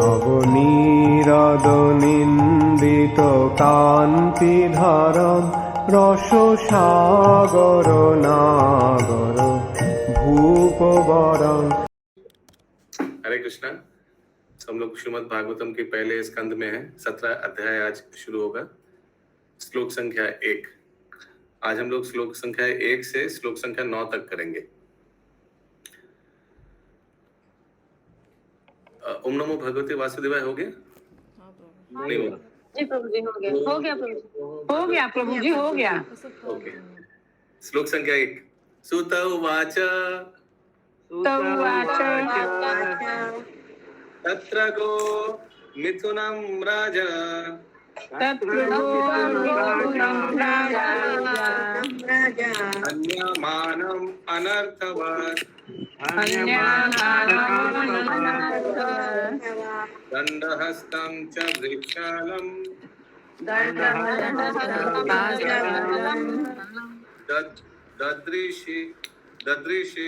নবনীরদ-নিন্দিত কান্তিধারম রসসাগর নাগর ভূপবরং। हरे कृष्णा। हम लोग श्रीमद् भागवतम के पहले स्कंद में हैं। 17 अध्याय आज शुरू होगा। श्लोक संख्या 1। आज हम लोग श्लोक संख्या 1 से श्लोक संख्या 9 तक करेंगे। ओम नमो भगवते वासुदेवाय हो गया? नहीं हुआ? जी प्रभु जी, हो गया प्रभु जी, हो गया प्रभु जी, हो गया। ओके। श्लोक संख्या 1। सुत उवाच तत्र गो मिथुनं राजा अन्यमानम् अनर्थवत् दण्डहस्तं च वृक्षालं ददृशि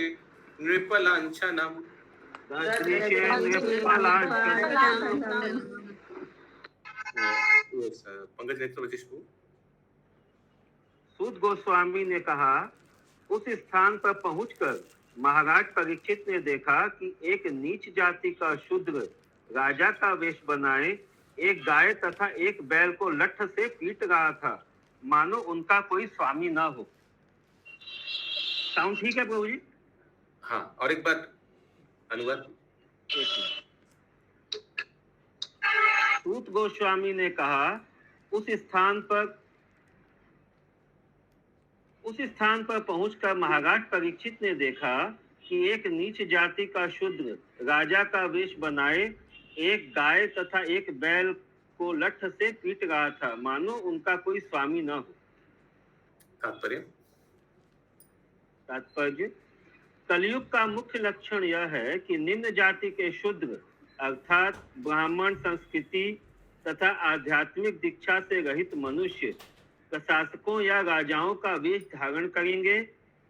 नृपलाञ्छनम्। पंकज नेत्र सूत गोस्वामी ने कहा, उस स्थान पर पहुंचकर महाराज परीक्षित ने देखा कि एक नीच जाति का शूद्र राजा का वेश बनाए एक गाय तथा एक बैल को लठ से पीट रहा था, मानो उनका कोई स्वामी ना हो। साउंड ठीक है प्रभु जी? हाँ, और एक बार अनुवाद। सूत गोस्वामी ने कहा, उस स्थान पर पहुंचकर महाराज परीक्षित ने देखा कि एक नीच जाति का शूद्र राजा का वेश बनाए एक गाय तथा एक बैल को लठ से पीट रहा था, मानो उनका कोई स्वामी न हो। तात्पर्य कलयुग का मुख्य लक्षण यह है कि निम्न जाति के शूद्र अर्थात ब्राह्मण संस्कृति तथा आध्यात्मिक दीक्षा से रहित मनुष्य प्रशासकों या राजाओं का वेश धारण करेंगे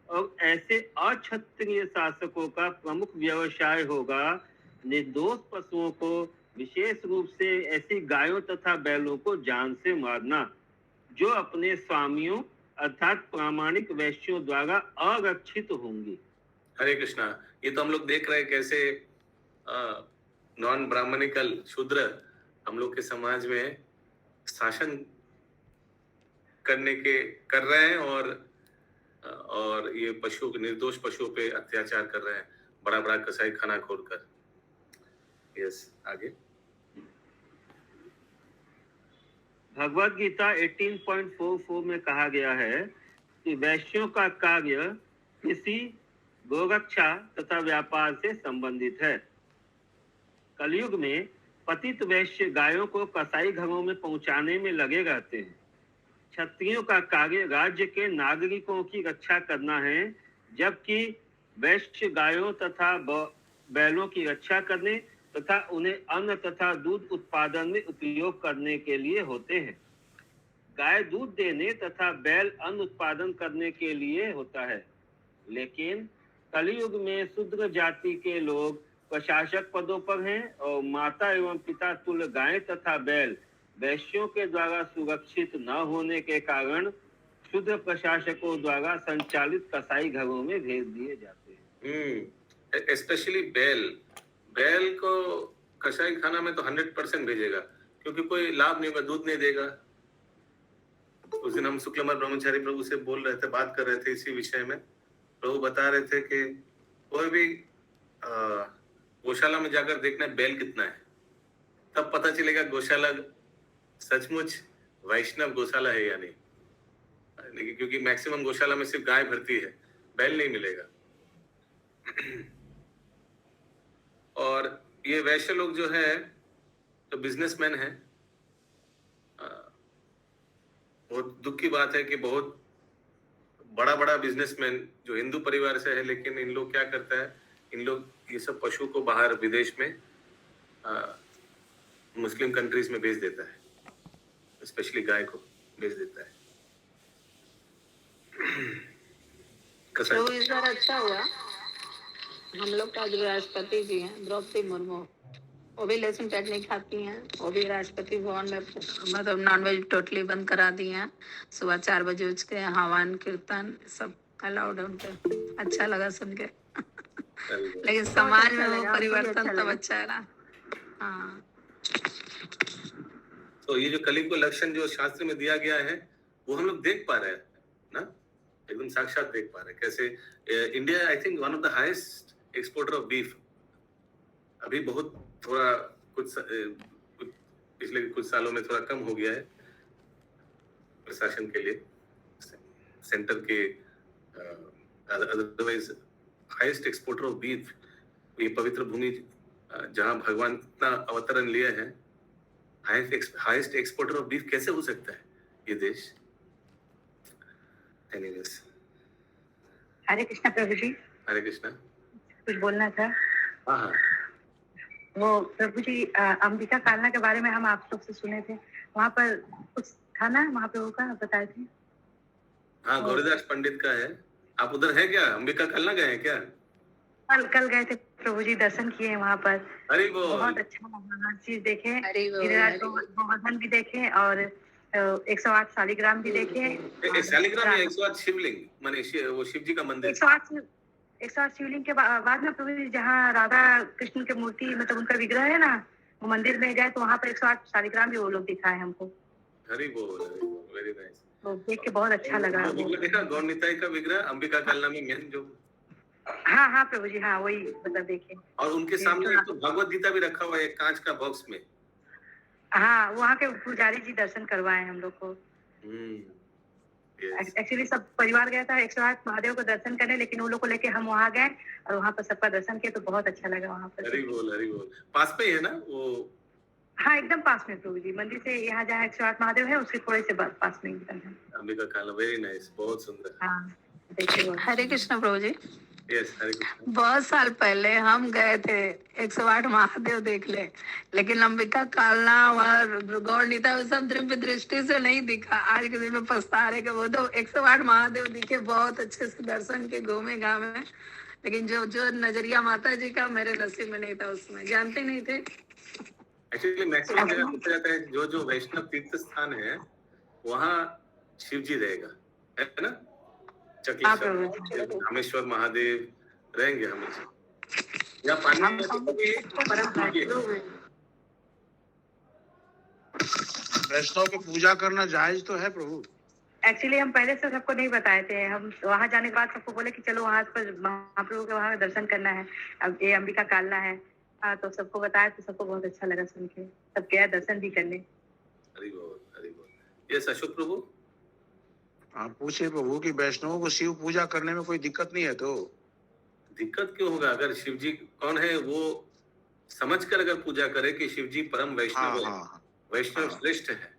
और ऐसे अक्षत्रिय शासकों का प्रमुख व्यवसाय होगा निर्दोष पशुओं को, विशेष रूप से ऐसी गायों तथा बैलों को जान से मारना जो अपने स्वामियों अर्थात प्रामाणिक वैश्यों द्वारा अरक्षित होंगी। हरे कृष्णा। ये तो हम लोग देख रहे हैं कैसे नॉन ब्राह्मणिकल शूद्र हम लोग के समाज में शासन कर रहे हैं और ये पशुओं निर्दोष पशुओं पे अत्याचार कर रहे हैं, बड़ा बड़ा कसाई खाना खोलकर। यस, आगे। भगवद गीता 18.44 में कहा गया है कि वैश्यों का कार्य कृषि, गोरक्षा तथा व्यापार से संबंधित है। कलयुग में पतित वैश्य गायों को कसाई घरों में पहुंचाने में लगे रहते हैं। क्षत्रियों का कार्य राज्य के नागरिकों की रक्षा करना है, जबकि वैश्य गायों तथा बैलों की रक्षा करने तथा उन्हें अन्न तथा दूध उत्पादन में उपयोग करने के लिए होते हैं। गाय दूध देने तथा बैल अन्न उत्पादन करने के लिए होता है, लेकिन कलयुग में शूद्र जाति के लोग प्रशासक पदों पर हैं और माता एवं पिता तुल्य गाय तथा बैल वैश्यों के द्वारा सुरक्षित न होने के कारण शूद्र प्रशासकों द्वारा संचालित कसाई घरों में भेज दिए जाते हैं। स्पेशली बैल को कसाई खाना में तो 100% भेजेगा, क्योंकि कोई लाभ नहीं होगा, दूध नहीं देगा। उस दिन हम शुक्लमल ब्रह्मचारी प्रभु से बोल रहे थे, बात कर रहे थे इसी विषय में। प्रभु बता रहे थे कि कोई भी गौशाला में जाकर देखना बैल कितना है, तब पता चलेगा गौशाला सचमुच वैष्णव गौशाला है या नहीं। क्योंकि मैक्सिमम गौशाला में सिर्फ गाय भरती है, बैल नहीं मिलेगा। और ये वैश्य लोग जो है तो बिजनेसमैन है। बहुत दुख की बात है कि बहुत बड़ा बड़ा बिजनेसमैन जो हिंदू परिवार से है, लेकिन इन लोग क्या करता है, इन लोग ये सब पशु को बाहर विदेश में मुस्लिम कंट्रीज में भेज देता है, स्पेशली गाय को भेज देता है। तो इस बार अच्छा हुआ, हम लोग का जो राष्ट्रपति जी हैं द्रौपदी मुर्मू, वो भी लहसुन चटनी खाती हैं। वो भी राष्ट्रपति भवन में मतलब नॉनवेज टोटली बंद करा दिए हैं। सुबह 4 बजे उठ के हवन कीर्तन सब अलाउड है उनके। अच्छा लगा सुन के। लेकिन समाज में वो परिवर्तन तब अच्छा है ना। हाँ, तो ये जो कली को लक्षण जो शास्त्र में दिया गया है वो हम लोग देख पा रहे हैं ना, एकदम साक्षात देख पा रहे हैं कैसे India I think one of the highest exporter of beef. अभी बहुत थोड़ा पिछले कुछ सालों में थोड़ा कम हो गया है प्रशासन के लिए, सेंटर के otherwise highest exporter of beef, ये पवित्र भूमि जहां भगवान इतना अवतरण लिए हैं, हाईएस्ट एक्सपोर्टर ऑफ बीफ कैसे हो सकता है ये देश? एनीवेज, हरे कृष्णा प्रभु जी। हरे कृष्णा। कुछ बोलना था। हाँ, वो प्रभु जी अंबिका कालना के बारे में हम आप लोग से सुने थे, वहाँ पर कुछ था ना, वहाँ पे होगा बताए थे। हाँ, गौरीदास पंडित का है। आप उधर है क्या? अंबिका कालना गए हैं क्या? कल गए थे प्रभु जी, दर्शन किए वहाँ पर। अरे वो बहुत अच्छा लगा, हर चीज देखे, अरे वो गिरिराज गोवर्धन भी देखे और 108 शालिग्राम भी देखे। शालिग्राम या 108 शिवलिंग, माने वो शिव जी का मंदिर। 108 शिवलिंग के बाद में प्रभु जी जहाँ राधा कृष्ण की मूर्ति मतलब उनका विग्रह है ना, वो मंदिर में गए तो वहाँ पर 108 शालिग्राम भी वो लोग दिखाए हमको। हरी बोल, वेरी नाइस। तो देख के बहुत अच्छा लगा। वो देखा गौर निताई का विग्रह अंबिका कालना में मेन जो। हाँ प्रभु जी, हाँ वही मतलब देखे। और उनके सामने एक तो भगवत गीता भी रखा हुआ है कांच का बॉक्स में। हाँ, वहाँ के पुजारी जी दर्शन करवाए हम लोग को। yes. एक्चुअली सब परिवार गया था 108 महादेव को दर्शन करने, लेकिन वो लोग को लेके हम वहाँ गए और वहाँ पर सबका दर्शन किया तो बहुत अच्छा लगा वहाँ पर। हरी बोल। पास पे ही है ना वो? हाँ, एकदम पास में प्रभु जी, मंदिर से यहाँ जहाँ 108 महादेव है उसके थोड़े से पास में एकदम है अंबिका कालना। वेरी नाइस, बहुत सुंदर। हाँ, देखिए। हरे कृष्ण प्रभु जी। यस, हरे कृष्ण। बहुत साल पहले हम गए थे 108 महादेव देख ले, लेकिन अंबिका कालना और गौर नीता सब दिव्य दृष्टि से नहीं दिखा। आज के दिन में पछता रहे कि वो तो 108 महादेव दिखे, बहुत अच्छे से दर्शन के घूमे घामे, लेकिन जो नजरिया माता जी का मेरे नसीब में नहीं था, उसमें जानते नहीं थे। एक्चुअली मैक्सिमम जगह पूछा जाता है जो वैष्णव तीर्थ स्थान है वहाँ शिव जी रहेगा, है ना? चक्लेश्वर, रामेश्वर महादेव रहेंगे हमेशा। या पानी वैष्णव की पूजा करना जायज तो है प्रभु? एक्चुअली हम पहले से सबको नहीं बताए थे, हम वहाँ जाने के बाद सबको बोले कि चलो वहाँ पर महाप्रभु के वहाँ दर्शन करना है, अब ये अंबिका कालना है। हाँ, तो सबको बताया तो सबको बहुत अच्छा लगा सुन के, सब गया दर्शन भी करने। हरि बोल। यस अशोक प्रभु। आप पूछे प्रभु कि वैष्णवों को शिव पूजा करने में कोई दिक्कत नहीं है? तो दिक्कत क्यों होगा? अगर शिव जी कौन है वो समझ कर अगर पूजा करे कि शिव जी परम वैष्णव है, वैष्णव श्रेष्ठ है,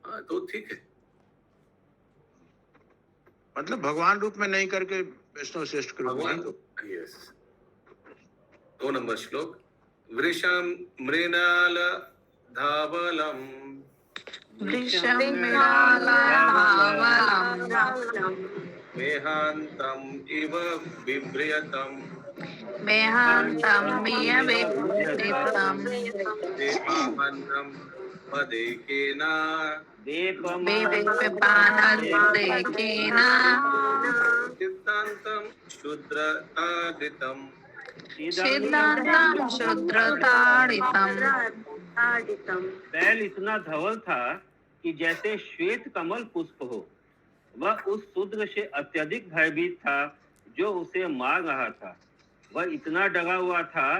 हाँ तो ठीक है। मतलब भगवान रूप में नहीं करके वैष्णव श्रेष्ठ के रूप में। तो यस। 2 नंबर श्लोक। वृषम मृणाल धावलम वृषं मृणालधावलं मेहांतम इव बिभ्रयतम मेहांतम् इव बिभ्रयतम् देवामन्त्रम पदेकेन विपिपानन्देकेन सिद्धांतम शूद्रताडितम सिद्धान्तं शूद्रताडितम्। बैल इतना धवल था कि जैसे श्वेत कमल पुष्प हो। वह उस शूद्र से अत्यधिक भयभीत था जो उसे मार रहा था। वह इतना डरा हुआ था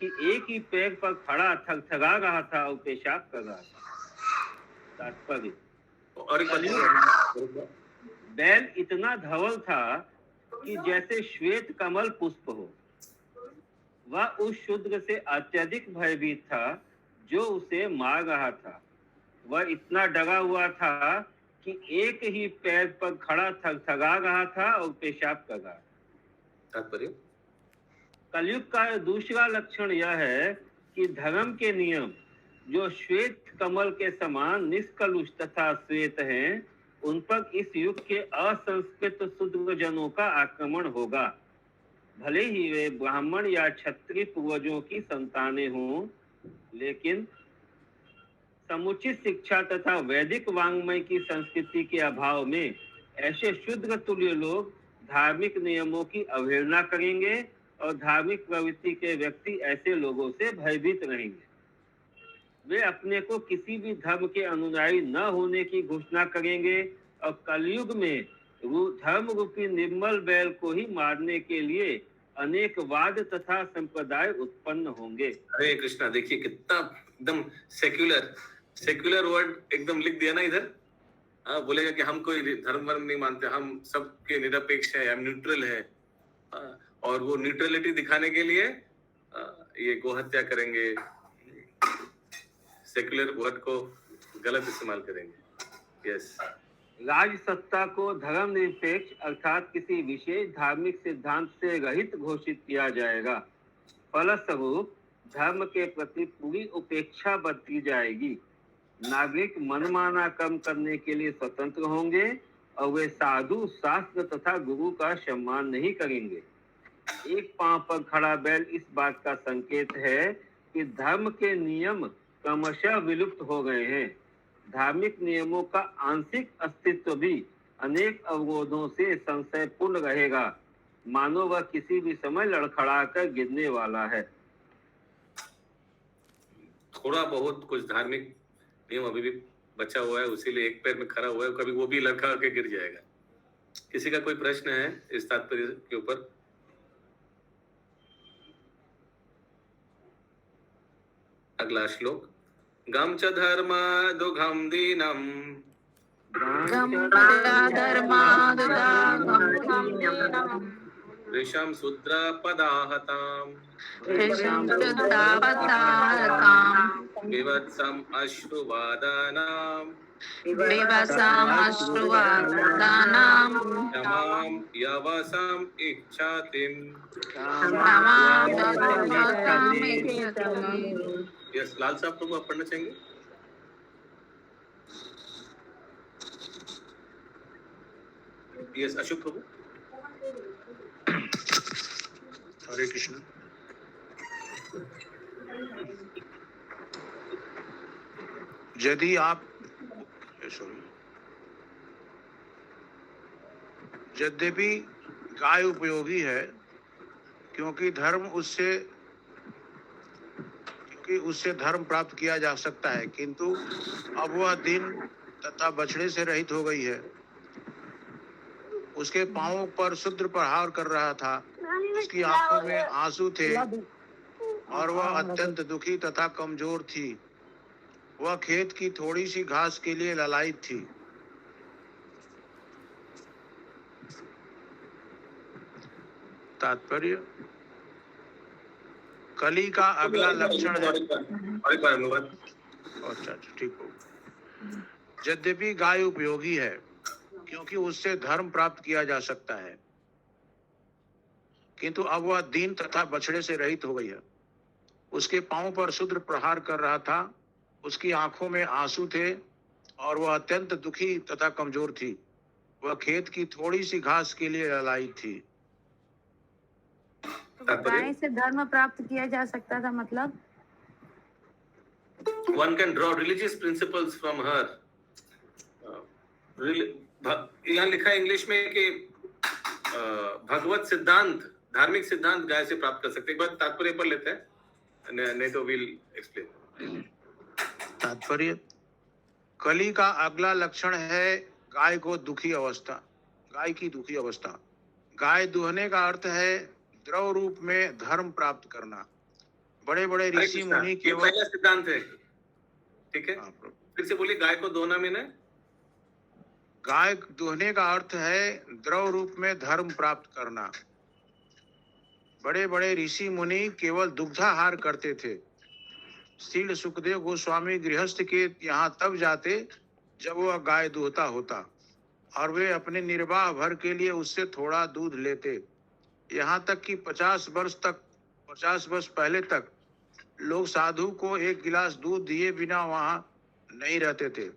कि एक ही पैर पर खड़ा थकथका रहा था और पेशाब कर रहा था। तात्पर्य, बैल इतना धवल था कि जैसे श्वेत कमल पुष्प हो। वह उस शूद्र से अत्यधिक भयभीत था जो उसे मार रहा था। वह इतना डरा हुआ था कि एक ही पैर पर खड़ा थकथका रहा था और पेशाब कर रहा था। तात्पर्य, कलयुग का दूसरा लक्षण यह है कि धर्म के नियम जो श्वेत कमल के समान निष्कलुष तथा श्वेत हैं, उन पर इस युग के असंस्कृत शूद्र जनों का आक्रमण होगा। भले ही वे ब्राह्मण या क्षत्रिय पूर्वजों की संतानें हों, लेकिन समुचित शिक्षा तथा वैदिक वांग्मय की संस्कृति के अभाव में ऐसे शूद्र तुल्य लोग धार्मिक नियमों की अवहेलना करेंगे और धार्मिक प्रवृत्ति के व्यक्ति ऐसे लोगों से भयभीत रहेंगे। वे अपने को किसी भी धर्म के अनुयायी न होने की घोषणा करेंगे और कलयुग में धर्म रूपी निर्मल बैल को ही मारने के लिए अनेक वाद तथा संप्रदाय उत्पन्न होंगे। हरे कृष्णा, देखिए कितना एकदम सेक्युलर वर्ड एकदम लिख दिया ना इधर। बोलेगा कि हम कोई धर्म वर्म नहीं मानते, हम सबके निरपेक्ष है, हम न्यूट्रल है। और वो न्यूट्रलिटी दिखाने के लिए ये गोहत्या करेंगे, सेक्युलर वर्ड को गलत इस्तेमाल करेंगे। यस, राज सत्ता को धर्म निरपेक्ष अर्थात किसी विशेष धार्मिक सिद्धांत से रहित घोषित किया जाएगा। फलस्वरूप धर्म के प्रति पूरी उपेक्षा बरती जाएगी। नागरिक मनमाना कर्म करने के लिए स्वतंत्र होंगे और वे साधु, शास्त्र तथा गुरु का सम्मान नहीं करेंगे। एक पांव पर खड़ा बैल इस बात का संकेत है कि धर्म के नियम क्रमशः विलुप्त हो गए हैं। धार्मिक नियमों का आंशिक अस्तित्व भी अनेक अवरोधों से संशयपूर्ण रहेगा, मानो वह किसी भी समय लड़खड़ाकर गिरने वाला है। थोड़ा बहुत कुछ धार्मिक नियम अभी भी बचा हुआ है, उसीलिए एक पैर में खड़ा हुआ है, कभी वो भी लड़खड़ा के गिर जाएगा। किसी का कोई प्रश्न है इस तात्पर्य के ऊपर? अगला श्लोक। गम च धर्म दुघम दीनम ऋषम शूद्र पदाहताम विवत्सम अश्रुवादानाम क्षमाम यवसम इच्छातिम। यस, लाल साहब प्रभु आप पढ़ना चाहेंगे? यस, अशोक प्रभु। हरे कृष्ण। यदि आप यद्यपि गाय उपयोगी है क्योंकि उससे धर्म प्राप्त किया जा सकता है, किंतु अब वह दिन तथा बछड़े से रहित हो गई है। उसके पांवों पर शूद्र प्रहार कर रहा था, उसकी आंखों में आंसू थे और वह अत्यंत दुखी तथा कमजोर थी। वह खेत की थोड़ी सी घास के लिए ललायित थी। तात्पर्य, कली का अगला लक्षण है। अच्छा, ठीक हो। यद्यपि गाय उपयोगी है क्योंकि उससे धर्म प्राप्त किया जा सकता है, किंतु अब वह दीन तथा बछड़े से रहित हो गई है। उसके पांव पर शूद्र प्रहार कर रहा था, उसकी आंखों में आंसू थे और वह अत्यंत दुखी तथा कमजोर थी। वह खेत की थोड़ी सी घास के लिए ललाई थी। गाय से धर्म प्राप्त किया जा सकता था, मतलब one can draw religious principles from her. यहाँ लिखा है इंग्लिश में कि भगवत सिद्धांत, धार्मिक सिद्धांत गाय से प्राप्त कर सकते। एक बार तात्पर्य पर लेते हैं, नहीं तो विल एक्सप्लेन। तात्पर्य, कली का अगला लक्षण है गाय को दुखी अवस्था, गाय की दुखी अवस्था। गाय दुहने का अर्थ है द्रव रूप में धर्म प्राप्त करना। बड़े बड़े ऋषि मुनि केवल पहला सिद्धांत है, ठीक है? फिर से बोलिए, गाय को दोहना में ना? गाय दुहने का अर्थ है द्रव रूप में धर्म प्राप्त करना। बड़े बड़े ऋषि मुनि केवल दुग्धाहार करते थे। श्री सुखदेव गोस्वामी गृहस्थ के यहाँ तब जाते जब वह गाय दुहता होता और वे अपने निर्वाह भर के लिए उससे थोड़ा दूध लेते। यहाँ तक कि 50 वर्ष पहले तक लोग साधु को एक गिलास दूध दिए बिना वहां नहीं रहते थे।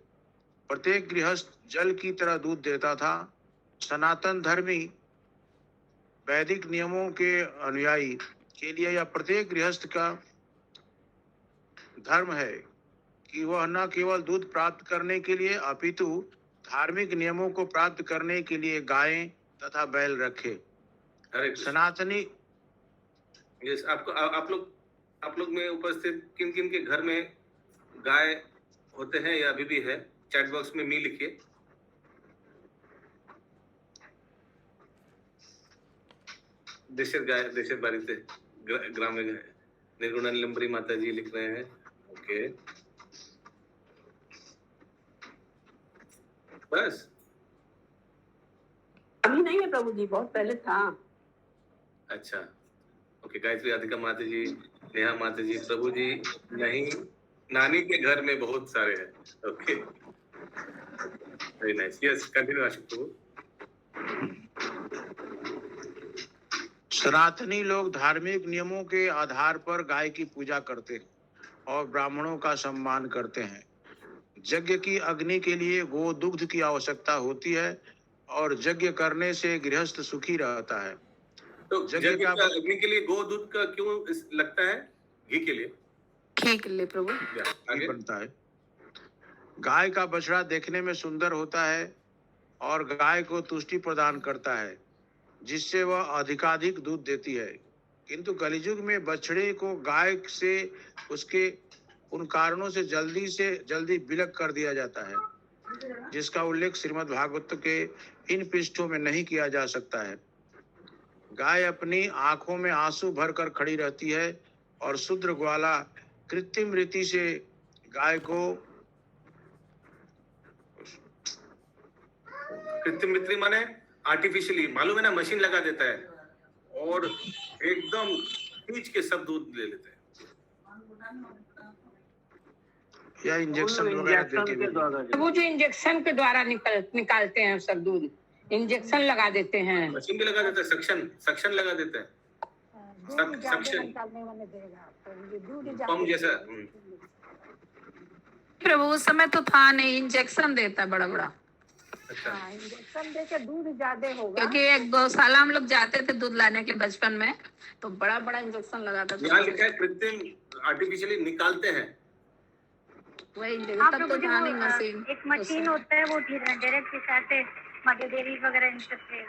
प्रत्येक गृहस्थ जल की तरह दूध देता था। सनातन धर्मी वैदिक नियमों के अनुयायी के लिए यह प्रत्येक गृहस्थ का धर्म है कि वह न केवल दूध प्राप्त करने के लिए अपितु धार्मिक नियमों को प्राप्त करने के लिए गायें तथा बैल रखे। हरे कृष्ण। सनातनी यस, आप लोग में उपस्थित किन किन के घर में गाय होते हैं या अभी भी है? चैट बॉक्स में मी लिखिए। देशर गाय, देशर बारी से ग्राम में गाय। निर्गुणा निलंबरी माता जी लिख रहे हैं। ओके, बस अभी नहीं है प्रभु जी, बहुत पहले था। अच्छा, ओके। गायत्री राधिका माता जी, नेहा माता जी, प्रभु जी नहीं, नानी के घर में बहुत सारे हैं। Okay, very nice. Yes, continue Ashiq Prabhu. सनातनी लोग धार्मिक नियमों के आधार पर गाय की पूजा करते हैं और ब्राह्मणों का सम्मान करते हैं। यज्ञ की अग्नि के लिए गो दुग्ध की आवश्यकता होती है और यज्ञ करने से गृहस्थ सुखी रहता है। तो यज्ञ यज्ञ का का अग्नि के लिए गो दूध का क्यों लगता है? घी के लिए। घी के लिए प्रभु। या, घी आगे। बनता है। गाय का बछड़ा देखने में सुंदर होता है और गाय को तुष्टि प्रदान करता है, जिससे वह अधिकाधिक दूध देती है। किंतु कलियुग में बछड़े को गाय से उसके उन कारणों से जल्दी विलग कर दिया जाता है, जिसका उल्लेख श्रीमद् भागवत के इन पृष्ठों में नहीं किया जा सकता है। गाय अपनी आंखों में आंसू भरकर खड़ी रहती है और शूद्र ग्वाला कृत्रिम रीति से गाय को कृत्रिम मित्री माने आर्टिफिशियली, मालूम है ना, मशीन लगा देता है और एकदम खींच के सब दूध ले लेते हैं। या इंजेक्शन वगैरह देके भी। वो जो इंजेक्शन के द्वारा निकालते हैं सब दूध, इंजेक्शन लगा देते हैं। मशीन भी लगा देता है, सक्शन लगा देता है, सक्शन पंप जैसा। प्रभु उस समय तो था नहीं, इंजेक्शन देता बड़ा बड़ा। अच्छा, इंजेक्शन दे के दूध ज्यादा होगा। क्योंकि एक गौशाला हम लोग जाते थे दूध लाने के बचपन में, तो बड़ा बड़ा इंजेक्शन लगाता यहाँ था। लिखा है कृत्रिम आर्टिफिशियली निकालते हैं। वही हाँ तब प्रभु तो जी, था वो, नहीं मशीन। एक मशीन होता है वो डायरेक्ट दिखाते मध्य देवी वगैरह इन सब से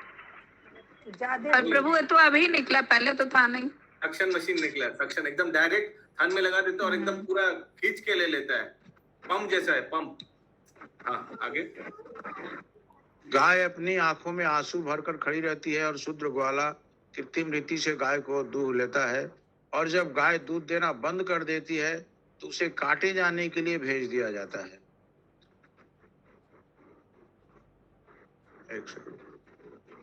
ज्यादा पर प्रभु ये तो अभी निकला, पहले तो था नहीं। सक्शन मशीन निकला, सक्शन एकदम डायरेक्ट थन में लगा देता है और एकदम पूरा खींच के ले लेता है, पंप जैसा है, पंप। हाँ, आगे। गाय अपनी आंखों में आंसू भरकर खड़ी रहती है और शूद्र ग्वाला कृत्रिम रीति से गाय को दूध लेता है, और जब गाय दूध देना बंद कर देती है तो उसे काटे जाने के लिए भेज दिया जाता है। एक सेकंड।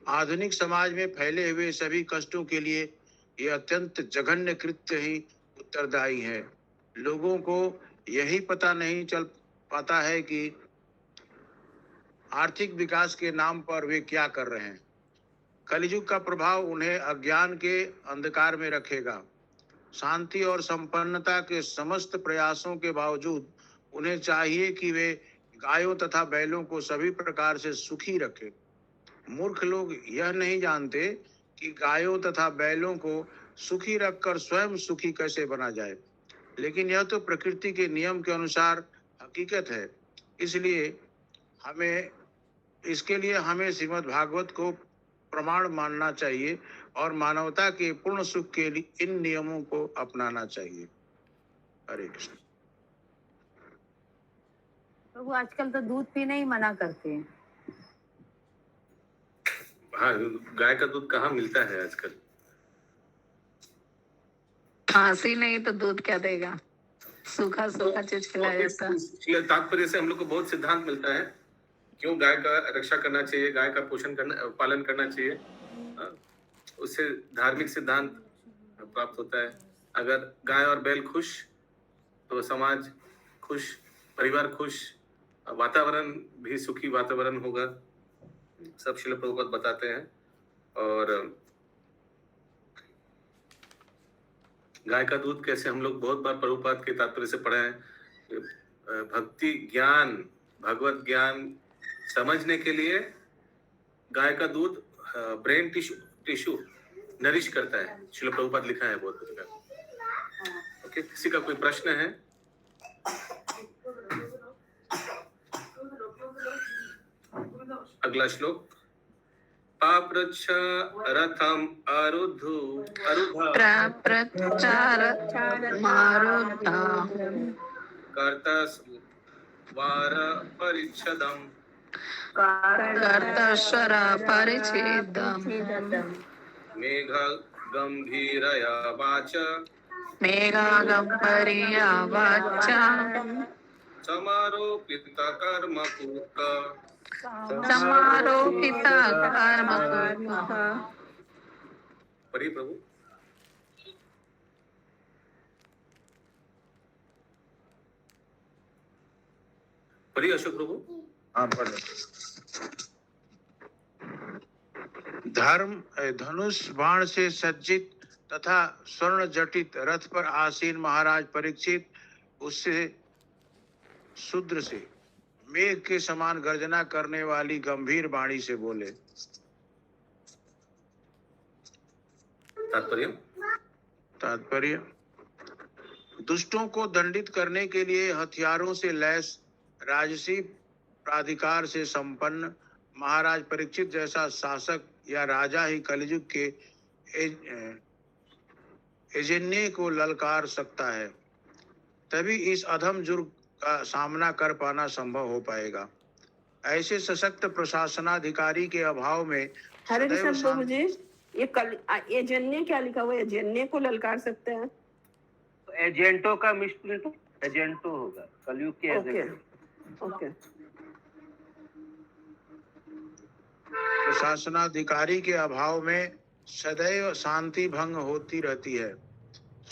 आधुनिक समाज में फैले हुए सभी कष्टों के लिए यह अत्यंत जघन्य कृत्य ही उत्तरदायी है। लोगों को यही पता नहीं चल पाता है कि आर्थिक विकास के नाम पर वे क्या कर रहे हैं। कलियुग का प्रभाव उन्हें अज्ञान के अंधकार में रखेगा। शांति और संपन्नता के समस्त प्रयासों के बावजूद उन्हें चाहिए कि वे गायों तथा बैलों को सभी प्रकार से सुखी रखें। मूर्ख लोग यह नहीं जानते कि गायों तथा बैलों को सुखी रखकर स्वयं सुखी कैसे बना जाए, लेकिन यह तो प्रकृति के नियम के अनुसार हकीकत है। इसके लिए हमें श्रीमद् भागवत को प्रमाण मानना चाहिए और मानवता के पूर्ण सुख के लिए इन नियमों को अपनाना चाहिए। हरे कृष्ण। प्रभु आजकल तो दूध पीना ही मना करते हैं। हाँ, गाय का दूध कहाँ मिलता है आजकल? खांसी नहीं तो दूध क्या देगा, सूखा सूखा चीज खिलाया जाता है। इसलिए तात्पर्य से हम लोग को बहुत सिद्धांत मिलता है क्यों गाय का रक्षा करना चाहिए, गाय का पालन करना चाहिए। उससे धार्मिक सिद्धांत प्राप्त होता है। अगर गाय और बैल खुश तो समाज खुश, परिवार खुश, वातावरण भी सुखी वातावरण होगा। सब श्रील प्रभुपाद बताते हैं। और गाय का दूध कैसे, हम लोग बहुत बार प्रभुपाद के तात्पर्य से पढ़े हैं। भक्ति ज्ञान, भगवत ज्ञान समझने के लिए गाय का दूध ब्रेन टिश्यू नरिश करता है। श्रील प्रभुपाद लिखा है बहुत जगह। ओके, किसी का कोई प्रश्न है? अगला श्लोक। पाप्रच्छ रथम आरुद्धा प्रचार मारुद्धा कर्तस्वार परिच्छदम कर्तश्वर परिच्छेदम् मेघ गंभीरया वाच मेघागम्भरीया वाचा समारोपित कर्मकूट समारोपित कर्मकूट। पढ़िए प्रभु। पढ़िए अशोक प्रभु। हाँ पढ़ो। धनुष बाण से सज्जित तथा स्वर्ण जटित रथ पर आसीन महाराज परीक्षित उससे शूद्र से मेघ के समान गर्जना करने वाली गंभीर वाणी से बोले। तात्पर्य दुष्टों को दंडित करने के लिए हथियारों से लैस राजसी प्राधिकार से संपन्न महाराज परीक्षित जैसा शासक या राजा ही कलयुग के एजेन्य को ललकार सकता है, तभी इस अधम जुर्म का सामना कर पाना संभव हो पाएगा। ऐसे सशक्त प्रशासनाधिकारी के अभाव में हरे कृष्ण प्रभु जी, ये एजेन्य क्या लिखा हुआ है? एजेन्य को ललकार सकते हैं? एजेंटो का मिसप्रिंट एजेंटो होगा, कलयुग के एजेंट। ओके। प्रशासनाधिकारी के अभाव में सदैव शांति भंग होती रहती है।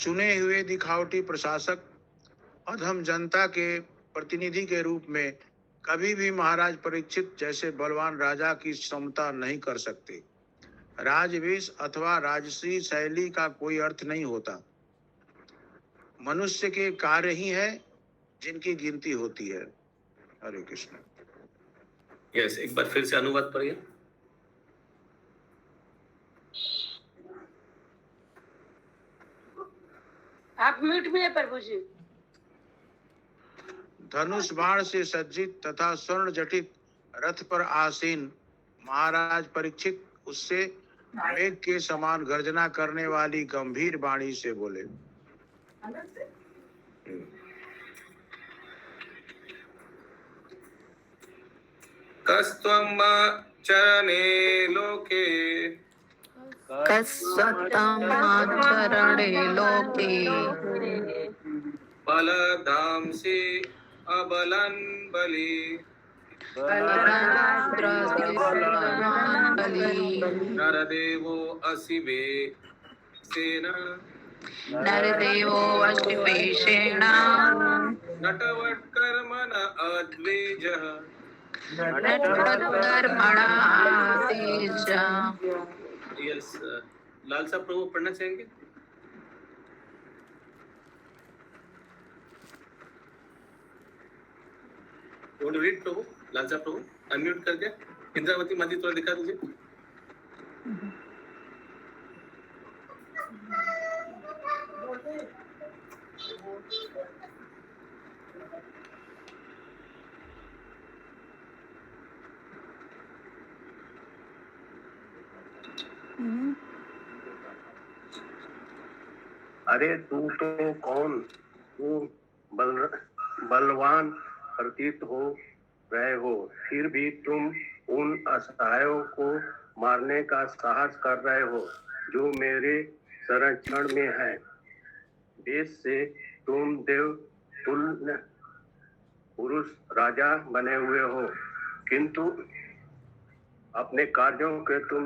चुने हुए दिखावटी प्रशासक अधम जनता के प्रतिनिधि के रूप में कभी भी महाराज परीक्षित जैसे बलवान राजा की क्षमता नहीं कर सकते। राजवेश अथवा राजसी शैली का कोई अर्थ नहीं होता। मनुष्य के कार्य ही है जिनकी गिनती होती है। हरे कृष्ण। यस, एक बार फिर से अनुवाद पढ़िए। आप म्यूट में है प्रभु जी। धनुष बाण से सज्जित तथा स्वर्ण जटित रथ पर आसीन महाराज परीक्षित उससे मेघ के समान गर्जना करने वाली गंभीर वाणी से बोले। कस्त्वं चरणे लोके कस्त्वमाचरणे लोके बलधांसि अबलं बलि नरदेवो असि वेशेन नरदेवो अशिवेशेण नटवत्कर्मण अद्विजः नटवत्कर्मणा तेजा। यस, लाल साहब प्रभु पढ़ना चाहेंगे? Want to read प्रभु? लाल साहब प्रभु अनम्यूट करके इंद्रावती मादी थोड़ा दिखा दीजिए। अरे तू तो कौन? तू बलवान प्रतीत हो रहे हो, फिर भी तुम उन असहायों को मारने का साहस कर रहे हो जो मेरे संरक्षण में है। देश से तुम देव तुल्य पुरुष राजा बने हुए हो, किंतु अपने कार्यों के तुम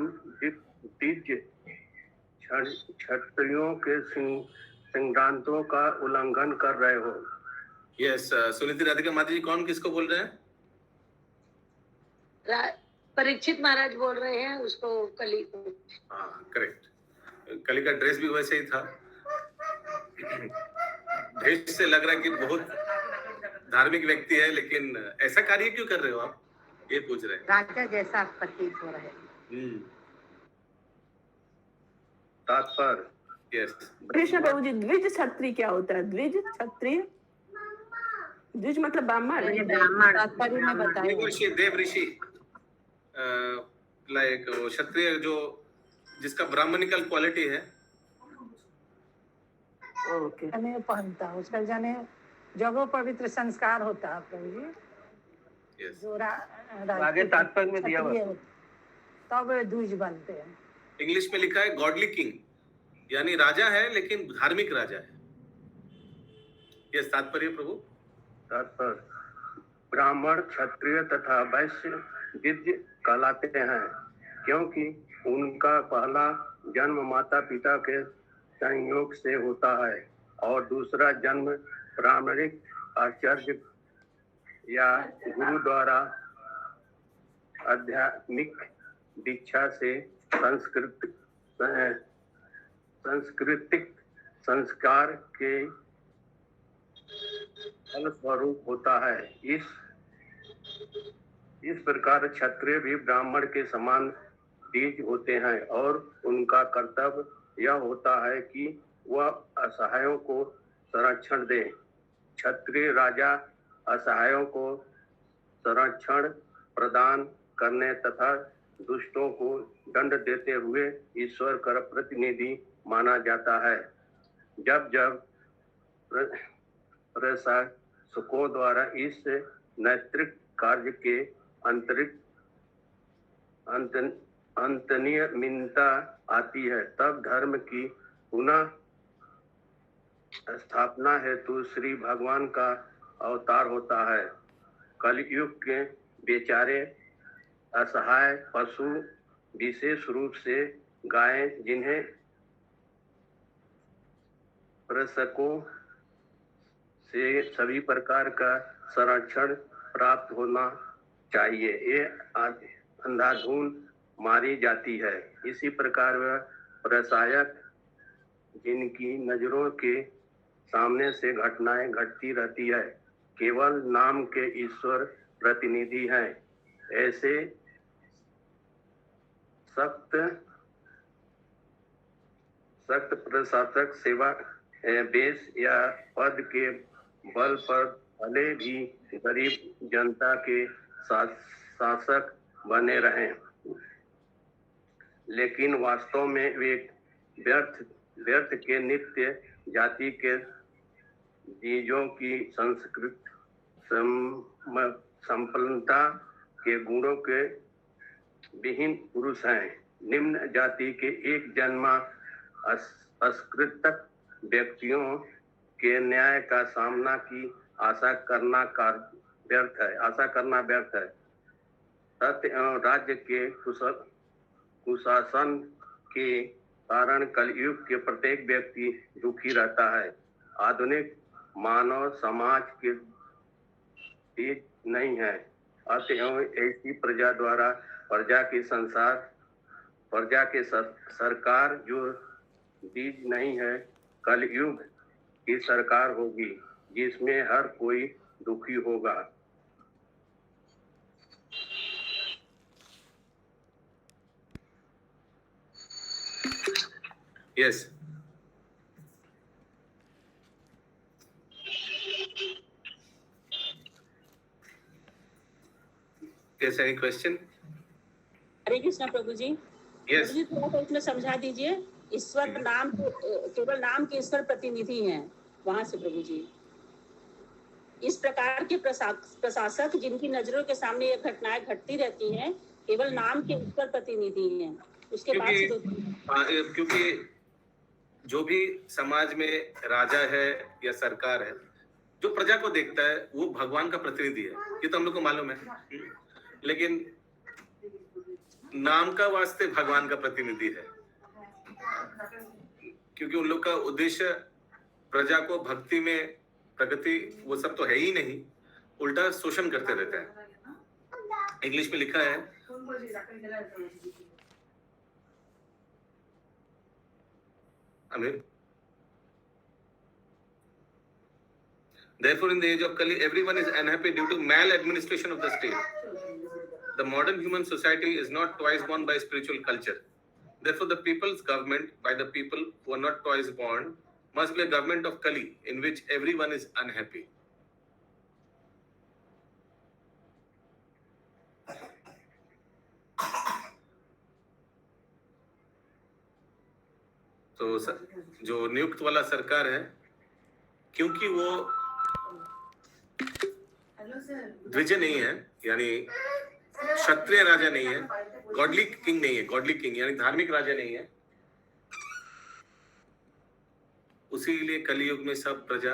दिव्य क्षत्रियों के सिद्धांतों का उल्लंघन कर रहे हो। यस, सुनीति राधिका माता जी कौन किसको बोल रहे हैं? परीक्षित महाराज बोल रहे हैं उसको, कली को। हाँ करेक्ट, कली का ड्रेस भी वैसे ही था। ड्रेस से लग रहा है कि बहुत धार्मिक व्यक्ति है, लेकिन ऐसा कार्य क्यों कर रहे हो आप, ये पूछ रहे हैं। राजा जैसा प्रतीत हो रहा है। तात्पर्य यस, कृष्ण प्रभु जी, द्विज क्षत्रिय क्या होता है? द्विज क्षत्रिय, द्विज मतलब ब्राह्मण। तात्पर्य में बताया। देव ऋषि लाइक क्षत्रिय जो जिसका ब्राह्मणिकल क्वालिटी है, ओके जाने पहनता उसका जाने जगह पवित्र संस्कार होता है प्रभु जी यस, जो आगे तात्पर्य में दिया हुआ क्षत्रिय होता, तब द्विज बनते हैं। इंग्लिश में लिखा है गॉडली किंग, यानी राजा है लेकिन धार्मिक राजा है। यस, तात्पर्य प्रभु। तात्पर्य ब्राह्मण, क्षत्रिय तथा वैश्य दिव्य कहलाते हैं, क्योंकि उनका पहला जन्म माता पिता के संयोग से होता है और दूसरा जन्म ब्राह्मणिक आचार्य या गुरु द्वारा आध्यात्मिक दीक्षा से सांस्कृतिक संस्कार के फलस्वरूप होता है। इस प्रकार क्षत्रिय भी ब्राह्मण के समान द्विज होते हैं और उनका कर्तव्य यह होता है कि वह असहायों को संरक्षण दे। क्षत्रिय राजा असहायों को संरक्षण प्रदान करने तथा दुष्टों को दंड देते हुए ईश्वर का प्रतिनिधि माना जाता है। जब जब प्रशासकों द्वारा इस नैतिक कार्य के अंतनियमितता आती है, तब धर्म की पुनः स्थापना हेतु श्री भगवान का अवतार होता है। कलयुग के बेचारे असहाय पशु, विशेष रूप से गायें, जिन्हें प्रशकों से सभी प्रकार का संरक्षण प्राप्त होना चाहिए, ये अंधाधुन मारी जाती है। इसी प्रकार वह प्रशासक, जिनकी नजरों के सामने से घटनाएं घटती रहती है, केवल नाम के ईश्वर प्रतिनिधि हैं। ऐसे सख्त प्रशासक सेवा बेस या पद के बल पर भले भी गरीब जनता के शासक बने रहें, लेकिन वास्तव में वे व्यर्थ के नित्य जाति के बीजों की संस्कृत संपन्नता के गुणों के विहीन पुरुष हैं। निम्न जाति के एक जन्मा असकृतक व्यक्तियों के न्याय का सामना की आशा करना व्यर्थ है। सत्य एवं राज्य के कुशासन के कारण कलयुग के प्रत्येक व्यक्ति दुखी रहता है। आधुनिक मानव समाज के बीज नहीं है, अतएव ऐसी प्रजा द्वारा प्रजा के सरकार जो बीज नहीं है, कलयुग की सरकार होगी, जिसमें हर कोई दुखी होगा। Yes, yes, any question? हरे कृष्णा प्रभु जी। Yes. प्रभु जी थोड़ा सा इसमें समझा दीजिए। ईश्वर नाम केवल नाम के ईश्वर प्रतिनिधि हैं, वहां से प्रभु जी। इस प्रकार के प्रशासक, जिनकी नजरों के सामने ये घटनाएं घटती रहती हैं, केवल नाम के ईश्वर प्रतिनिधि हैं। उसके बाद से क्योंकि जो भी समाज में राजा है या सरकार है, जो प्रजा को देखता है वो भगवान का प्रतिनिधि है, ये तो हम लोग को मालूम है। लेकिन नाम का वास्ते भगवान का प्रतिनिधि है, क्योंकि उन लोग का उद्देश्य प्रजा को भक्ति में प्रगति वो सब तो है ही नहीं, उल्टा शोषण करते रहते हैं। इंग्लिश में लिखा है, Amen. Therefore, in the age of Kali, everyone is unhappy due to maladministration of the state. The modern human society is not twice born by spiritual culture. Therefore, the people's government by the people who are not twice born must be a government of Kali in which everyone is unhappy. तो जो नियुक्त वाला सरकार है, क्योंकि वो द्विज नहीं है, यानी क्षत्रिय राजा नहीं है, गॉडली किंग नहीं है, गॉडली किंग यानी धार्मिक राजा नहीं है, उसीलिए कलयुग में सब प्रजा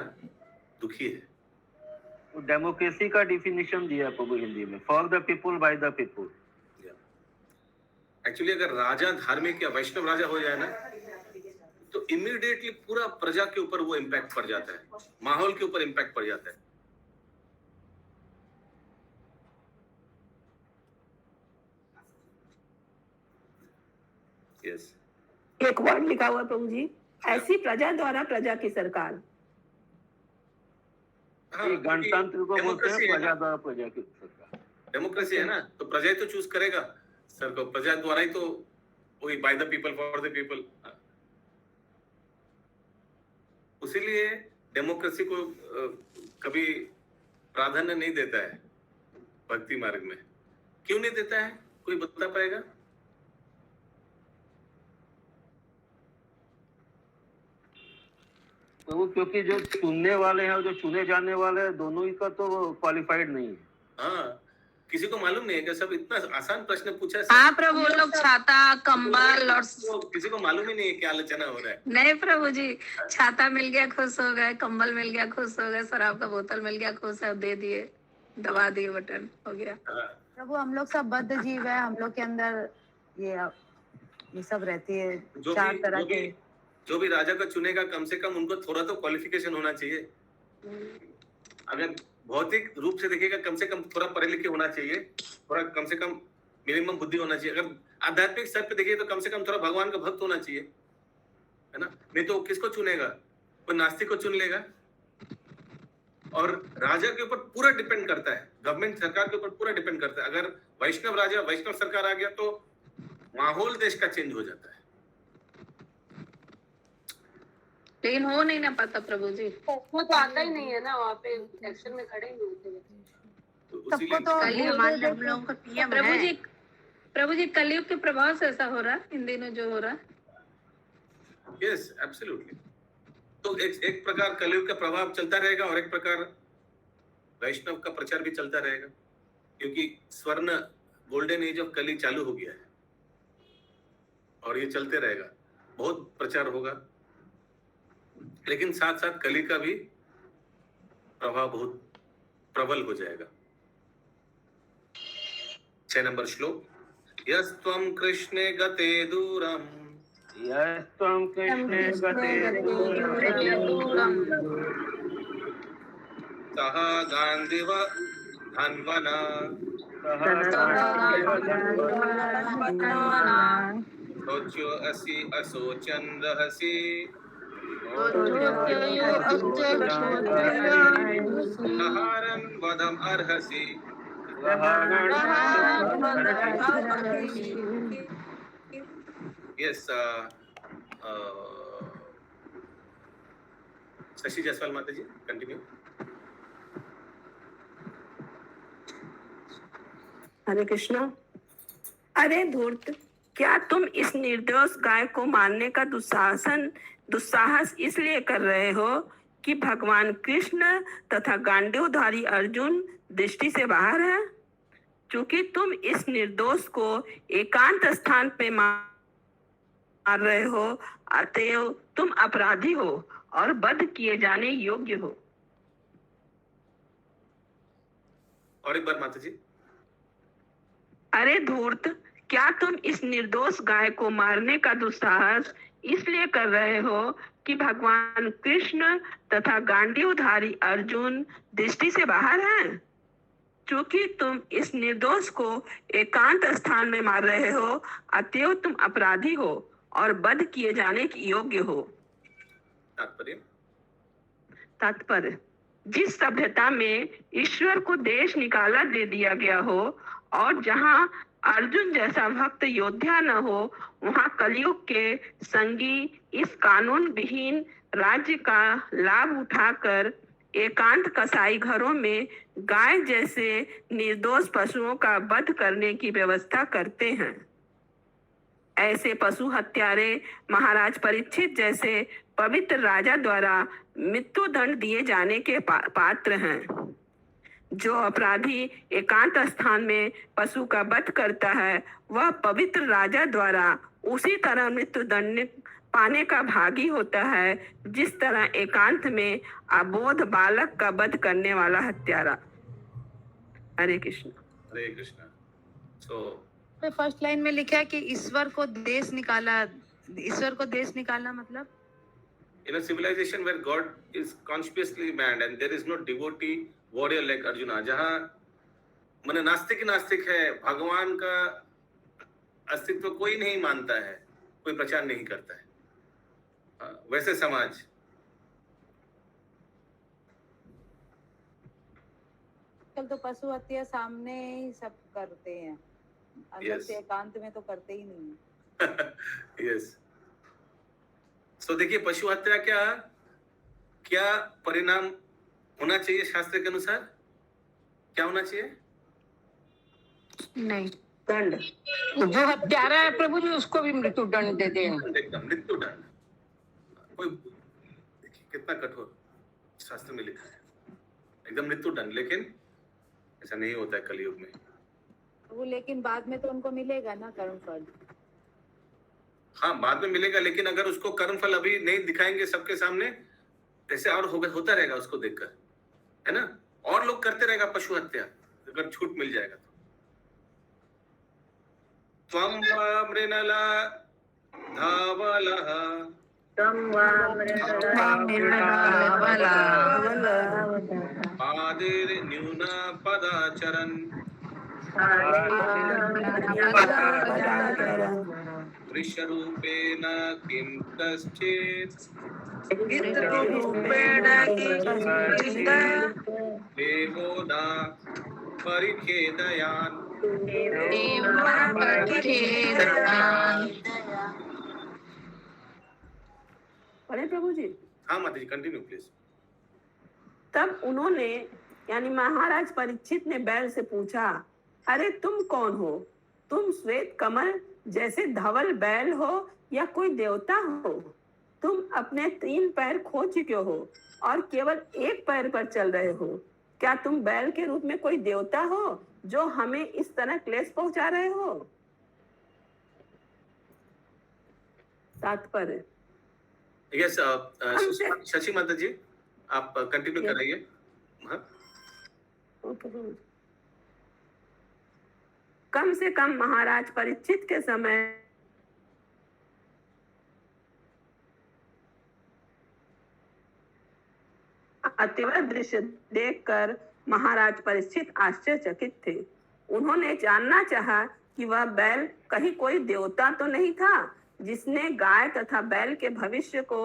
दुखी है। डेमोक्रेसी का डिफिनेशन दिया प्रभु हिंदी में, for the people by the people. Actually अगर राजा धार्मिक या वैष्णव राजा हो जाए ना, तो इमीडिएटली पूरा प्रजा के ऊपर वो इम्पैक्ट पड़ जाता है, माहौल के ऊपर इम्पैक्ट पड़ जाता है। यस, एक वर्ड लिखा हुआ प्रभु जी, ऐसी प्रजा द्वारा प्रजा की सरकार। हाँ, गणतंत्र को बोलते हैं प्रजा द्वारा प्रजा की सरकार। डेमोक्रेसी है ना, तो प्रजा ही तो चूज करेगा सर को, प्रजा द्वारा ही तो, वही by the people for the people. उसीलिए डेमोक्रेसी को कभी प्राधान्य नहीं देता है भक्ति मार्ग में। क्यों नहीं देता है, कोई बता पाएगा? तो क्योंकि जो चुनने वाले हैं और जो चुने जाने वाले हैं, दोनों ही का तो क्वालिफाइड नहीं है। हाँ, किसी को मालूम नहीं है कि सब इतना आसान प्रश्न पूछा है। हाँ प्रभु, वो लोग छाता, कंबल और किसी को मालूम ही नहीं है क्या आलोचना हो रहा है। नहीं प्रभु जी, छाता मिल गया खुश हो गए, कंबल मिल गया खुश हो गए, शराब का बोतल मिल गया खुश है, दे दिए, दबा दिए, बटन हो गया। प्रभु हम लोग सब बद्ध जीव है, हम लोग के अंदर ये सब रहती है, चार तरह के। जो भी राजा को चुनेगा, कम से कम उनको थोड़ा तो क्वालिफिकेशन होना चाहिए। अगर भौतिक रूप से देखिएगा, कम से कम थोड़ा पढ़े लिखे होना चाहिए, थोड़ा कम से कम मिनिमम बुद्धि होना चाहिए। अगर आध्यात्मिक स्तर पे देखिए तो कम से कम थोड़ा भगवान का भक्त होना चाहिए, है ना? नहीं तो किसको चुनेगा? कोई नास्तिक को चुन लेगा। और राजा के ऊपर पूरा डिपेंड करता है, गवर्नमेंट सरकार के ऊपर पूरा डिपेंड करता है। अगर वैष्णव राजा, वैष्णव सरकार आ गया तो माहौल देश का चेंज हो जाता है। लेकिन हो नहीं ना पाता प्रभु जी, वो तो आता ही नहीं है ना, वहाँ पे इलेक्शन में खड़े ही होते हैं। सबको तो कल ही हमारे हम लोगों का पीएम है। प्रभु जी कलयुग के प्रभाव से ऐसा हो रहा है इन दिनों जो हो रहा है। Yes, absolutely. तो एक प्रकार कलयुग का प्रभाव चलता रहेगा और एक प्रकार वैष्णव का प्रचार भी चलता रहेगा, क्योंकि स्वर्ण गोल्डन एज ऑफ कली चालू हो गया है और ये चलते रहेगा, बहुत प्रचार होगा। लेकिन साथ साथ कली का भी प्रभाव बहुत प्रबल हो जाएगा। 6 नंबर श्लोक, यस्त्वं कृष्णे गते दूरम, यस्त्वं कृष्णे गते दूरम, सह गान्धिव धन्वना, सोच्यो असि अशोचन रहसि, नहारन वधम अर्हसि। यस, शशि जायसवाल माता जी, कंटिन्यू। हरे कृष्णा। अरे धूर्त, क्या तुम इस निर्दोष गाय को मारने का दुस्साहस इसलिए कर रहे हो कि भगवान कृष्ण तथा गांडीवधारी अर्जुन दृष्टि से बाहर है? चूंकि तुम इस निर्दोष को एकांत स्थान पे मार रहे हो, अतएव तुम अपराधी हो और वध किए जाने योग्य हो। और एक बार माता जी। अरे धूर्त, क्या तुम इस निर्दोष गाय को मारने का दुस्साहस इसलिए कर रहे हो कि भगवान कृष्ण तथा गांडीवधारी अर्जुन दृष्टि से बाहर हैं? चूंकि तुम इस निर्दोष को एकांत स्थान में मार रहे हो, अतएव तुम अपराधी हो और वध किए जाने के योग्य हो। तात्पर्य, जिस सभ्यता में ईश्वर को देश निकाला दे दिया गया हो और जहाँ अर्जुन जैसा भक्त योद्धा न हो, वहाँ कलयुग के संगी इस कानून विहीन राज्य का लाभ उठाकर एकांत कसाई घरों में गाय जैसे निर्दोष पशुओं का वध करने की व्यवस्था करते हैं। ऐसे पशु हत्यारे महाराज परीक्षित जैसे पवित्र राजा द्वारा मृत्यु दंड दिए जाने के पात्र हैं। जो अपराधी एकांत स्थान में पशु का वध करता है वह पवित्र राजा द्वारा उसी तरह मृत्यु दंड पाने का भागी होता है जिस तरह एकांत में अबोध बालक का वध करने वाला हत्यारा। हरे कृष्ण। हरे कृष्ण। सो फर्स्ट लाइन में लिखा है कि ईश्वर को देश निकाला, ईश्वर को देश निकालना मतलब in a civilization where God is consciously banned and there is no devotee warrior like Arjuna, जहाँ माने नास्तिक ही नास्तिक है, भगवान का अस्तित्व कोई नहीं मानता है, कोई प्रचार नहीं करता है, वैसे समाज कल तो पशु हत्या सामने ही सब करते हैं, अंदर से एकांत में तो करते ही नहीं। यस। सो देखिए पशु हत्या क्या परिणाम होना चाहिए शास्त्र के अनुसार? क्या होना चाहिए? नहीं, दंड। जो हत्यारा है प्रभु जी उसको भी मृत्यु दंड दे दें। एकदम मृत्यु दंड। कोई देखिए कितना कठोर शास्त्र में लिखा है, एकदम मृत्यु दंड। लेकिन ऐसा नहीं होता है कलयुग में। वो लेकिन बाद में तो उनको मिलेगा ना कर्म फल। हाँ बाद में मिलेगा, लेकिन अगर उसको कर्म फल अभी नहीं दिखाएंगे सबके सामने, ऐसे और होता रहेगा उसको देखकर, है ना? और लोग करते रहेगा पशु हत्या अगर छूट मिल जाएगा तो। त्वं वा मृणला धावलः पादिर्न्यूना पदाचरन् दृश्यरूपेण किं कश्चित् देवो न परिखेदयान्। पढ़े प्रभु जी? हाँ माता जी कंटिन्यू प्लीज। तब उन्होंने यानी महाराज परीक्षित ने बैल से पूछा, अरे तुम कौन हो? तुम श्वेत कमल जैसे धवल बैल हो या कोई देवता हो? तुम अपने 3 पैर खो चुके हो और केवल 1 पैर पर चल रहे हो। क्या तुम बैल के रूप में कोई देवता हो जो हमें इस तरह क्लेश पहुंचा रहे हो? तात्पर्य। यस शशि माता जी आप कंटिन्यू कर रही है। कम से कम महाराज परीक्षित के समय अतिवय दृश्य देखकर महाराज परीक्षित आश्चर्यचकित थे। उन्होंने जानना चाहा कि वह बैल कहीं कोई देवता तो नहीं था जिसने गाय तथा बैल के भविष्य को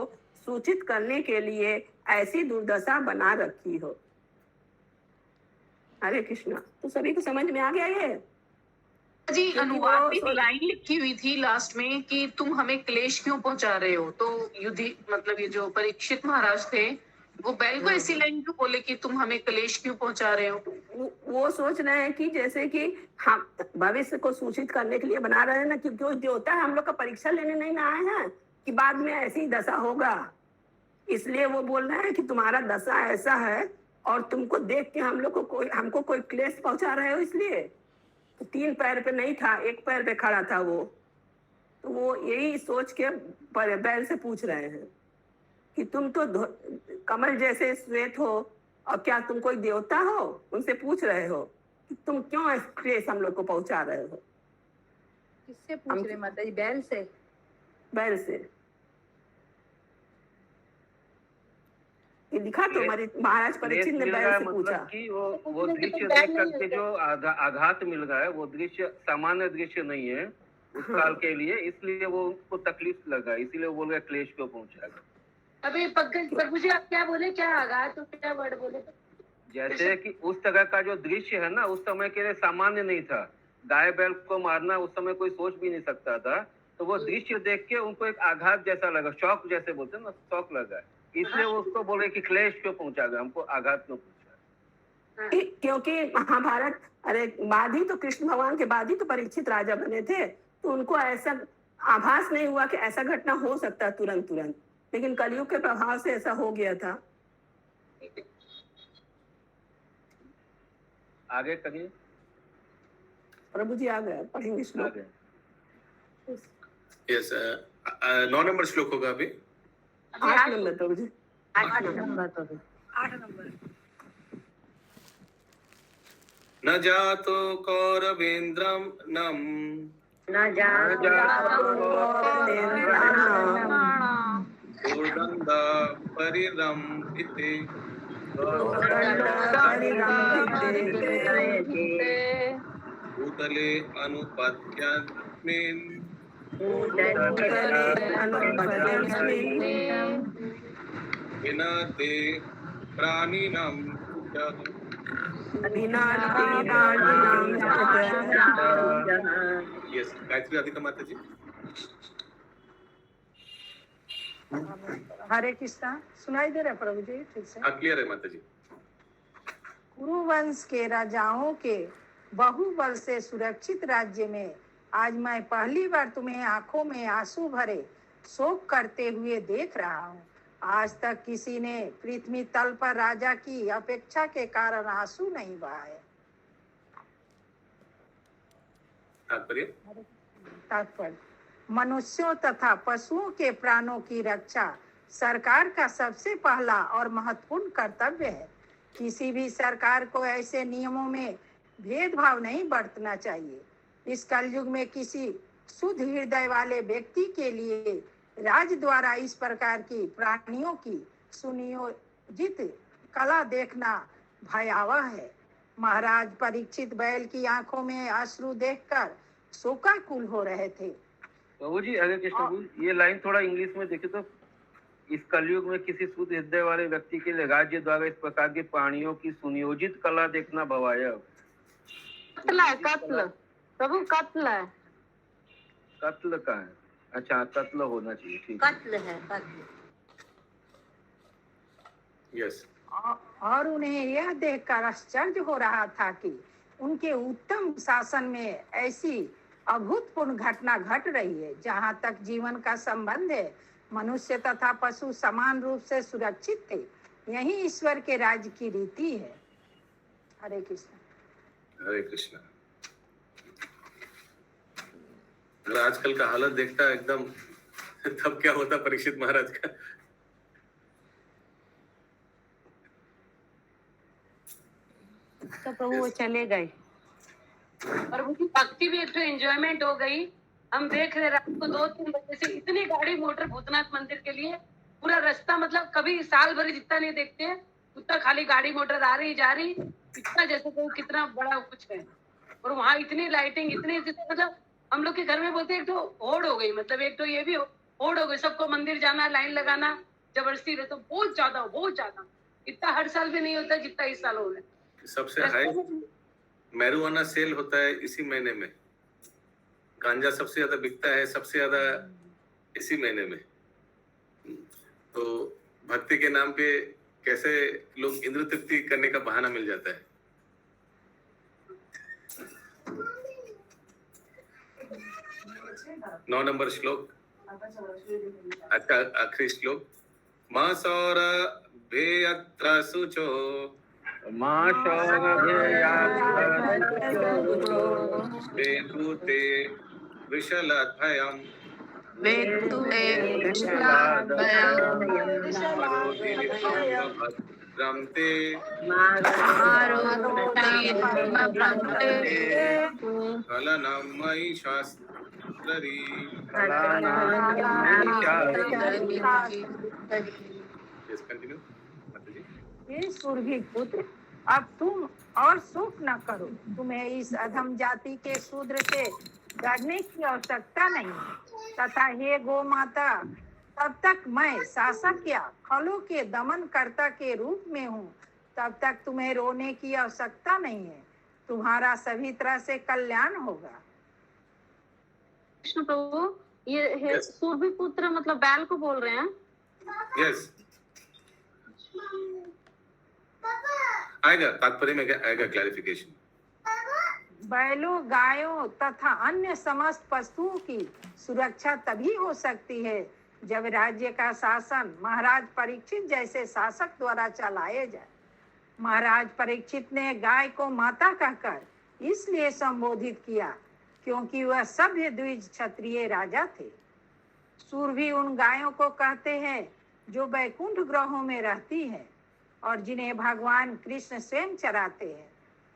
सूचित करने के लिए ऐसी दुर्दशा बना रखी हो। हरे कृष्णा। तो सभी को समझ में आ गया ये जी? अनुवाद में लाइन लिखी हुई थी लास्ट में कि तुम हमें क्लेश क्यों पहुंचा रहे हो, तो युधि मतलब ये जो परीक्षित महाराज थे वो बैल को ऐसी लाइन क्यों बोले कि तुम हमें क्लेश क्यों पहुंचा रहे हो? वो सोच रहे हैं कि जैसे कि हम भविष्य को सूचित करने के लिए बना रहे हैं ना, क्योंकि वो देवता है, हम लोग का परीक्षा लेने नहीं ना आए हैं कि बाद में ऐसी दशा होगा, इसलिए वो बोल रहे हैं कि तुम्हारा दशा ऐसा है और तुमको देख के हमको कोई क्लेश पहुंचा रहे हो। इसलिए तो 3 पैर पे नहीं था, 1 पैर पे खड़ा था वो, तो वो यही सोच के बैल से पूछ रहे हैं कि तुम तो कमल जैसे श्वेत हो और क्या तुम कोई देवता हो? उनसे पूछ रहे हो कि तुम क्यों क्लेश हम लोग को पहुंचा रहे हो? किससे पूछ रहे माता जी? बैल से? बैल से ये लिखा तो महाराज परीक्षित ने बैल से पूछा कि वो दृश्य देख करके जो आघात मिल रहा है वो दृश्य सामान्य दृश्य नहीं है उस काल के लिए, इसलिए वो उनको तकलीफ लगा, इसीलिए वो बोल रहे क्लेश क्यों पहुंचाएगा। अबे पंकज प्रभु जी आप क्या बोले, क्या आघात तो क्या वर्ड बोले? जैसे कि उस तरह का जो दृश्य है ना उस समय के लिए सामान्य नहीं था, गाय बैल को मारना उस समय कोई सोच भी नहीं सकता था, तो वो दृश्य देख के उनको एक आघात जैसा लगा, शौक जैसे बोलते हैं ना, शौक लगा, इसलिए वो उसको बोले कि क्लेश क्यों पहुंचा गया, हमको आघात क्यों पहुंचा। क्योंकि महाभारत बाद ही तो कृष्ण भगवान के बाद ही तो परीक्षित राजा बने थे, तो उनको ऐसा आभास नहीं हुआ कि ऐसा घटना हो सकता है तुरंत, लेकिन कलयुग के प्रभाव से ऐसा हो गया था। आगे करिए प्रभु जी, आ गए, पढ़ेंगे श्लोक। यस, 9 नंबर श्लोक होगा अभी। 8 नंबर प्रभु जी। 8 नंबर। न जातो कौरवेन्द्रम नम न कोदंडा परिरंभिते भूतले अनुपद्यस्मिन् विना ते प्राणिनां यस, गायत्री राधिका माता जी। हरे कृष्णा, सुनाई दे रहा है प्रभु जी ठीक से? क्लियर है माता जी। कुरुवंश के राजाओं के बहुबल से सुरक्षित राज्य में आज मैं पहली बार तुम्हें आंखों में आंसू भरे शोक करते हुए देख रहा हूँ। आज तक किसी ने पृथ्वी तल पर राजा की अपेक्षा के कारण आंसू नहीं बहाए। तात्पर्य, मनुष्यों तथा पशुओं के प्राणों की रक्षा सरकार का सबसे पहला और महत्वपूर्ण कर्तव्य है। किसी भी सरकार को ऐसे नियमों में भेदभाव नहीं बरतना चाहिए। इस कलयुग में किसी शुद्ध हृदय वाले व्यक्ति के लिए राज द्वारा इस प्रकार की प्राणियों की सुनियोजित कला देखना भयावह है। महाराज परीक्षित बैल की आंखों में अश्रु देखकर शोकाकुल हो रहे थे। प्रभु जी, आगे कृष्ण प्रभु, ये लाइन थोड़ा इंग्लिश में देखे तो, इस कलयुग में किसी शुद्ध हृदय वाले व्यक्ति के लिए राज्य द्वारा इस प्रकार के प्राणियों की सुनियोजित कला देखना भयावह। कत्ल है, कत्ल प्रभु, कत्ल है। कत्ल का है? अच्छा, कत्ल होना चाहिए, ठीक। कत्ल है, कत्ल। यस। और उन्हें यह देखकर आश्चर्य हो रहा था कि उनके उत्तम शासन में ऐसी अभूतपूर्व घटना घट रही है। जहाँ तक जीवन का संबंध है, मनुष्य तथा पशु समान रूप से सुरक्षित थे। यही ईश्वर के राज्य की रीति है। हरे कृष्ण। हरे कृष्ण। अगर आजकल का हालत देखता एकदम, तब क्या होता परीक्षित महाराज का। तो प्रभु वो चले गए। और उनकी भक्ति भी एक तो एंजॉयमेंट हो गई। हम देख रहे रात को 2-3 बजे से इतनी गाड़ी मोटर भूतनाथ मंदिर के लिए, पूरा रास्ता मतलब कभी साल भर जितना नहीं देखते हैं उतना खाली गाड़ी मोटर आ रही जा रही, इतना जैसे कोई कितना बड़ा कुछ है। और वहाँ इतनी लाइटिंग, इतनी मतलब हम लोग के घर में बोलते एक तो होड़ हो गई, मतलब एक तो ये भी होड़ हो गई, सबको मंदिर जाना, लाइन लगाना जबरदस्ती रहे, तो बहुत ज्यादा इतना हर साल भी नहीं होता जितना इस साल हो रहा है। सबसे हाई मैरिजुआना सेल होता है इसी महीने में। गांजा सबसे ज्यादा बिकता है, सबसे ज्यादा इसी महीने में। तो भक्ति के नाम पे कैसे लोग इंद्र तृप्ति करने का बहाना मिल जाता है। नौ नंबर श्लोक, अच्छा आखिरी श्लोक। मां सौरभेयत्र शुचो वेदूते विशलद्भयम् भद्रं ते कलनं मयि शास्त्री। Yes, continue. हे सूर्य पुत्र, अब तुम और शोक न करो। तुम्हें इस अधम जाति के शूद्र से डरने की आवश्यकता नहीं तथा हे गो माता, तब तक मैं शासक या खलों के दमन कर्ता के रूप में हूँ, तब तक तुम्हें रोने की आवश्यकता नहीं है। तुम्हारा सभी तरह से कल्याण होगा। कृष्ण प्रभु, ये सूर्य पुत्र मतलब बैल को बोल रहे हैं? यस, आएगा तात्पर्य में, क्या आएगा क्लैरिफिकेशन। बैलों, गायों तथा अन्य समस्त पशुओं की सुरक्षा तभी हो सकती है जब राज्य का शासन महाराज परीक्षित जैसे शासक द्वारा चलाया जाए। महाराज परीक्षित ने गाय को माता कहकर इसलिए संबोधित किया क्योंकि वह सभ्य द्विज क्षत्रिय राजा थे। सूर भी उन गायों को कहते हैं जो वैकुंठ ग्रहों में रहती है और जिन्हें भगवान कृष्ण स्वयं चराते हैं।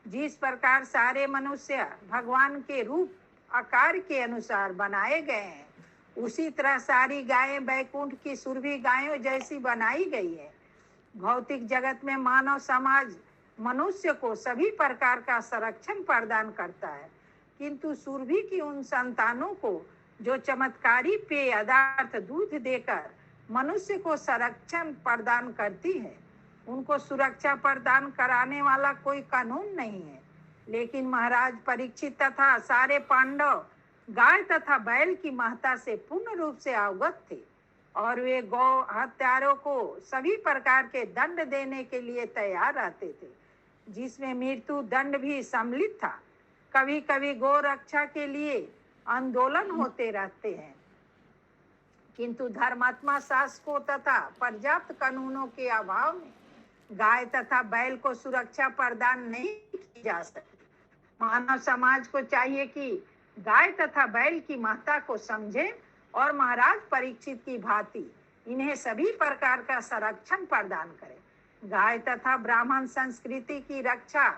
जिस प्रकार सारे मनुष्य भगवान के रूप आकार के अनुसार बनाए गए हैं, उसी तरह सारी गायें वैकुंठ की सुरभि गायों जैसी बनाई गई है। भौतिक जगत में मानव समाज मनुष्य को सभी प्रकार का संरक्षण प्रदान करता है, किंतु सुरभि की उन संतानों को जो चमत्कारी पेय पदार्थ दूध देकर मनुष्य को संरक्षण प्रदान करती है, उनको सुरक्षा प्रदान कराने वाला कोई कानून नहीं है। लेकिन महाराज परीक्षित तथा सारे पांडव गाय तथा बैल की महत्ता से पूर्ण रूप से अवगत थे और वे गौ हत्यारों को सभी प्रकार के दंड देने के लिए तैयार रहते थे, जिसमें मृत्यु दंड भी सम्मिलित था। कभी कभी गौ रक्षा के लिए आंदोलन होते रहते हैं, किंतु धर्मात्मा शासकों तथा पर्याप्त कानूनों के अभाव में गाय तथा बैल को सुरक्षा प्रदान नहीं की जा सकती। मानव समाज को चाहिए कि गाय तथा बैल की महत्ता को समझे और महाराज परीक्षित की भांति इन्हें सभी प्रकार का संरक्षण प्रदान करे। गाय तथा ब्राह्मण संस्कृति की रक्षा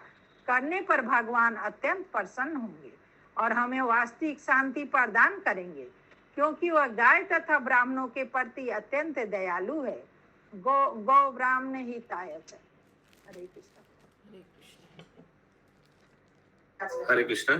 करने पर भगवान अत्यंत प्रसन्न होंगे और हमें वास्तविक शांति प्रदान करेंगे, क्योंकि वह गाय तथा ब्राह्मणों के प्रति अत्यंत दयालु है। गौ ब्राह्मण हिताय च। हरे कृष्ण। हरे कृष्ण।